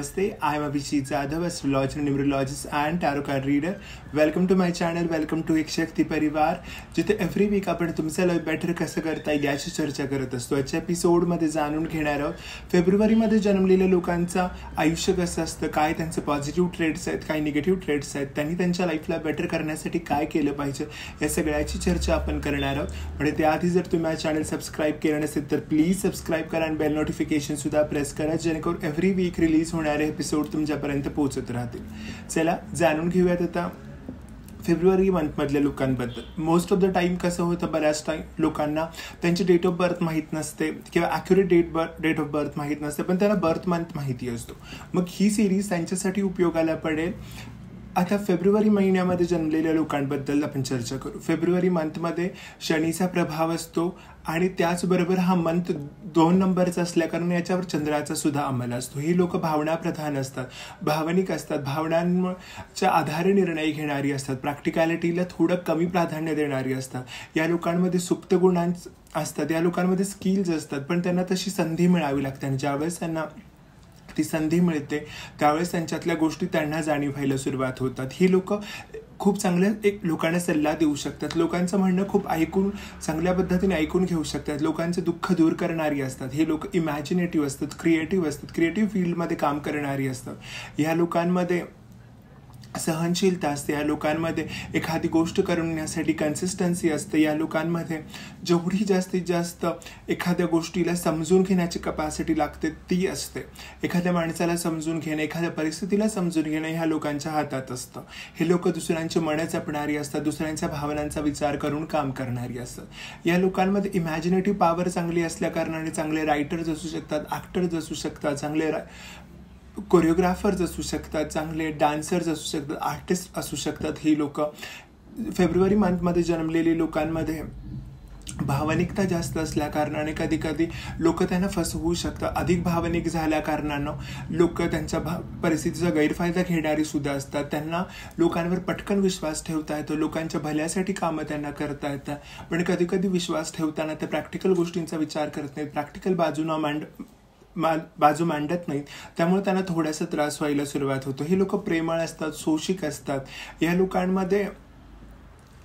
Namaste, I am Abhijit Jadhav, astrologer, numerologist and tarot card reader. Welcome to my channel, welcome to एक शक्ती परिवार, जिथे every weak आपण तुमचं life better कसं करता येईल याची चर्चा करत असतो. आजच्या एपिसोडमध्ये जाणून घेणार आहोत फेब्रुवारीमध्ये जन्मलेल्या लोकांचं आयुष्य कसं असतं, काय त्यांचे पॉझिटिव्ह ट्रेड्स आहेत, काय निगेटिव्ह ट्रेड्स आहेत, त्यांनी त्यांच्या लाईफला बेटर करण्यासाठी काय केलं पाहिजे या सगळ्याची चर्चा आपण करणार आहोत. म्हणजे त्याआधी जर तुम्ही माझं चॅनल सबस्क्राईब केलं नसेल तर प्लीज सबस्क्राईब करा आणि बेल नोटिफिकेशन सुद्धा प्रेस करा, जेणेकरून एव्हरी वीक रिलीज होणारे एपिसोड तुमच्यापर्यंत पोहोचत राहतील. चला जाणून घेऊयात आता फेब्रुवारी मंथमधल्या लोकांबद्दल. मोस्ट ऑफ द टाईम कसं होतं, बऱ्याच टाईम लोकांना त्यांची डेट ऑफ बर्थ माहीत नसते किंवा ॲक्युरेट डेट ऑफ बर्थ माहीत नसते, पण त्यांना बर्थ मंथ माहिती असतो. मग ही सिरीज त्यांच्यासाठी उपयोगाला पडेल. आता फेब्रुवारी महिन्यामध्ये जन्मलेल्या लोकांबद्दल आपण चर्चा करू. फेब्रुवारी मंथमध्ये शनीचा प्रभाव असतो आणि त्याचबरोबर हा मंथ 2 नंबरचा असल्याकारणे याच्यावर चंद्राचा सुद्धा अंमल असतो. ही लोक भावनाप्रधान असतात, भावनिक असतात, भावनांच्या आधारे निर्णय घेणारी असतात, प्रॅक्टिकॅलिटीला थोडं कमी प्राधान्य देणारी असतात. या लोकांमध्ये सुप्त गुणांच असतात, या लोकांमध्ये स्किल्स असतात, पण त्यांना तशी संधी मिळावी लागते आणि ज्यावेळेस त्यांना ती संधी मिळते त्यावेळेस त्यांच्यातल्या गोष्टी त्यांना जाणीव व्हायला सुरुवात होतात. ही लोक खूप चांगल्या लोकांना सल्ला देऊ शकतात, लोकांचं म्हणणं खूप ऐकून चांगल्या पद्धतीने ऐकून घेऊ शकतात, लोकांचं दुःख दूर करणारी असतात. हे लोक इमॅजिनेटिव्ह असतात, क्रिएटिव्ह असतात, क्रिएटिव्ह फील्डमध्ये काम करणारी असतात. ह्या लोकांमध्ये सहनशीलता असते, या लोकांमध्ये एखादी गोष्ट करण्यासाठी कन्सिस्टन्सी असते. या लोकांमध्ये जेवढी जास्तीत जास्त एखाद्या गोष्टीला समजून घेण्याची कपॅसिटी लागते ती असते. एखाद्या माणसाला समजून घेणं, एखाद्या परिस्थितीला समजून घेणं ह्या लोकांच्या हातात असतं. हे लोक दुसऱ्यांची मनं जपणारी असतात, दुसऱ्यांच्या भावनांचा विचार करून काम करणारी असतात. या लोकांमध्ये इमॅजिनेटिव्ह पॉवर चांगली असल्या कारणाने चांगले रायटर्स असू शकतात, ॲक्टर्स असू शकतात, चांगले कोरिओग्राफर्स असू शकतात, चांगले डान्सर्स असू शकतात, आर्टिस्ट असू शकतात. ही लोक फेब्रुवारी मंथमध्ये जन्मलेली लोकांमध्ये भावनिकता जास्त असल्या कारणाने कधी कधी लोक त्यांना फसवू शकतात. अधिक भावनिक झाल्या कारणानं लोक त्यांच्या परिस्थितीचा गैरफायदा घेणारी सुद्धा असतात. त्यांना लोकांवर पटकन विश्वास ठेवता येतो, लोकांच्या भल्यासाठी कामं त्यांना करता येतात, पण कधी कधी विश्वास ठेवताना ते प्रॅक्टिकल गोष्टींचा विचार करत नाहीत, प्रॅक्टिकल बाजू मांडत नाहीत, त्यामुळे त्यांना थोडासा त्रास व्हायला सुरुवात होतो. हे लोक प्रेमळ असतात, सोशिक असतात. या लोकांमध्ये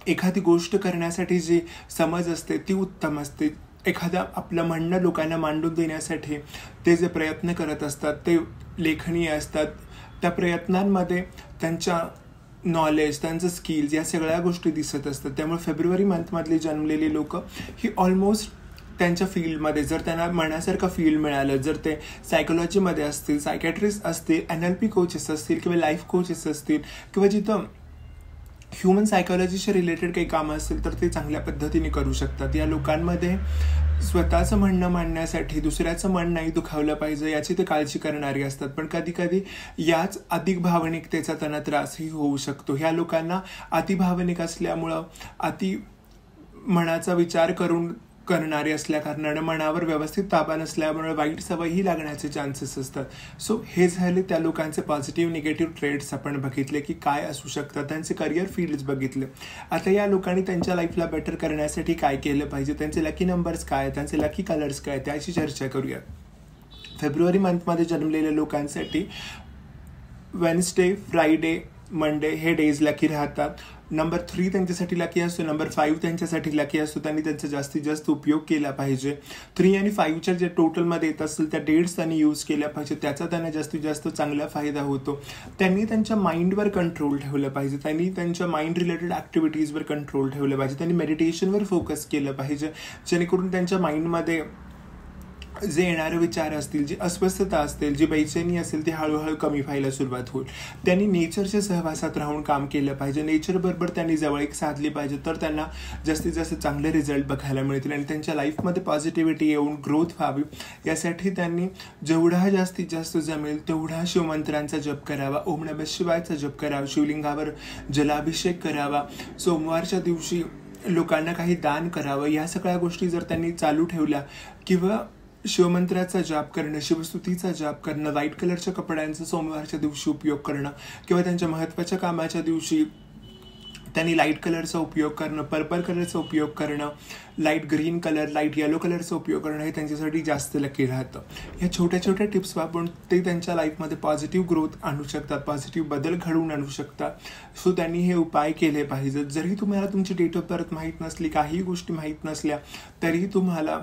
एखादी गोष्ट करण्यासाठी जी समज असते ती उत्तम असते. एखादा आपलं म्हणणं लोकांना मांडून देण्यासाठी ते जे प्रयत्न करत असतात ते लेखनीय असतात. त्या प्रयत्नांमध्ये त्यांच्या नॉलेज, त्यांचं स्किल्स या सगळ्या गोष्टी दिसत असतात. त्यामुळे फेब्रुवारी मंथमधली जन्मलेली लोक ही ऑलमोस्ट त्यांच्या फील्डमध्ये, जर त्यांना मनासारखं फील्ड मिळालं, जर ते सायकोलॉजीमध्ये असतील, सायकॅट्रिस्ट असतील, NLP कोचेस असतील किंवा लाईफ कोचेस असतील किंवा जिथं ह्युमन सायकोलॉजीशी रिलेटेड काही कामं असतील तर ते चांगल्या पद्धतीने करू शकतात. या लोकांमध्ये स्वतःचं म्हणणं मांडण्यासाठी दुसऱ्याचं मन नाही दुखावलं पाहिजे याची ते काळजी करणारी असतात, पण कधी कधी याच अधिक भावनिकतेचा त्यांना त्रासही होऊ शकतो. ह्या लोकांना अतिभावनिक असल्यामुळं, अति मनाचा विचार करून करणारे असल्या कारणाने मनावर व्यवस्थित ताबा नसल्यामुळे वाईट सवयही लागण्याचे चान्सेस असतात. सो हे झाले त्या लोकांचे पॉझिटिव्ह निगेटिव्ह ट्रेड्स आपण बघितले की काय असू शकतात, त्यांचे करिअर फील्ड्स बघितले. आता या लोकांनी त्यांच्या लाईफला बेटर करण्यासाठी काय केलं पाहिजे, त्यांचे लकी नंबर्स काय, त्यांचे लकी कलर्स काय, त्याची चर्चा करूया. फेब्रुवारी मंथमध्ये जन्मलेल्या लोकांसाठी वेनस्डे, फ्रायडे, मंडे हे डेज लकी राहतात. नंबर 3 त्यांच्यासाठी लकी असतो, नंबर 5 त्यांच्यासाठी लकी असतो. त्यांनी त्यांचा जास्तीत जास्त उपयोग केला पाहिजे. 3 आणि 5च्या जे टोटलमध्ये येत असतील त्या डेट्स त्यांनी यूज केल्या पाहिजे, त्याचा त्यांना जास्तीत जास्त चांगला फायदा होतो. त्यांनी त्यांच्या माइंडवर कंट्रोल ठेवलं पाहिजे, त्यांनी त्यांच्या माइंड रिलेटेड ॲक्टिव्हिटीजवर कंट्रोल ठेवलं पाहिजे, त्यांनी मेडिटेशनवर फोकस केलं पाहिजे, जेणेकरून त्यांच्या माइंडमध्ये जे येणारे विचार असतील, जी अस्वस्थता असतील, जी बेचैनी असेल ती हळूहळू कमी व्हायला सुरुवात होईल. त्यांनी नेचरच्या सहवासात राहून काम केलं पाहिजे, नेचरबरोबर त्यांनी जवळीक साधली पाहिजे, तर त्यांना जास्तीत जास्त चांगले रिझल्ट बघायला मिळतील आणि त्यांच्या लाईफमध्ये पॉझिटिव्हिटी येऊन ग्रोथ व्हावी यासाठी त्यांनी जेवढा जास्तीत जास्त जमेल तेवढा शिवमंत्रांचा जप करावा, ओम नमः शिवायचा जप करावा, शिवलिंगावर जलाभिषेक करावा, सोमवारच्या दिवशी लोकांना काही दान करावं. या सगळ्या गोष्टी जर त्यांनी चालू ठेवल्या किंवा शिवमंत्राचा जाप करणं, शिवस्तुतीचा जाप करणं, व्हाईट कलरच्या कपड्यांचा सोमवारच्या दिवशी उपयोग करणं किंवा त्यांच्या महत्त्वाच्या कामाच्या दिवशी त्यांनी लाईट कलरचा उपयोग करणं, पर्पल कलरचा उपयोग करणं, light green colour, light yellow कलरचा उपयोग करणं हे त्यांच्यासाठी जास्त लकी राहतं. या छोट्या छोट्या टिप्स वापरून ते त्यांच्या लाईफमध्ये पॉझिटिव्ह ग्रोथ आणू शकतात, पॉझिटिव्ह बदल घडवून आणू शकतात. सो त्यांनी हे उपाय केले पाहिजेत. जरी तुम्हाला तुमची डेट ऑफ बर्थ माहीत नसली, काही गोष्टी माहीत नसल्या, तरी तुम्हाला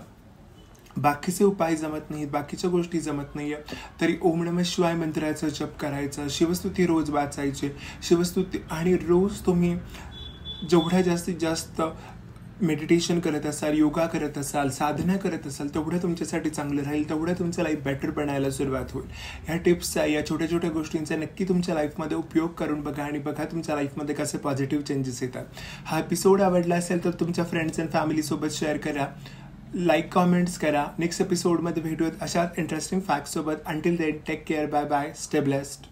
बाकीचे उपाय जमत नाहीत, बाकीच्या गोष्टी जमत नाही आहे, तरी ओम नमः शिवाय मंत्राचा जप करायचा, शिवस्तुती रोज वाचायचे, शिवस्तुती. आणि रोज तुम्ही जेवढ्या जास्तीत जास्त मेडिटेशन करत असाल, योगा करत असाल, साधना करत असाल, तेवढं तुमच्यासाठी चांगलं राहील, तेवढं तुमचं लाईफ बेटर बनायला सुरुवात होईल. ह्या टिप्सचा, या छोट्या छोट्या गोष्टींचा नक्की तुमच्या लाईफमध्ये उपयोग करून बघा आणि बघा तुमच्या लाईफमध्ये कसे पॉझिटिव्ह चेंजेस येतात. हा एपिसोड आवडला असेल तर तुमच्या फ्रेंड्स अँड फॅमिलीसोबत शेअर करा, लाईक कॉमेंट्स करा. नेक्स्ट एपिसोडमध्ये भेटूयात अशाच इंटरेस्टिंग फॅक्टसोबत. Until then take care, bye bye, stay blessed.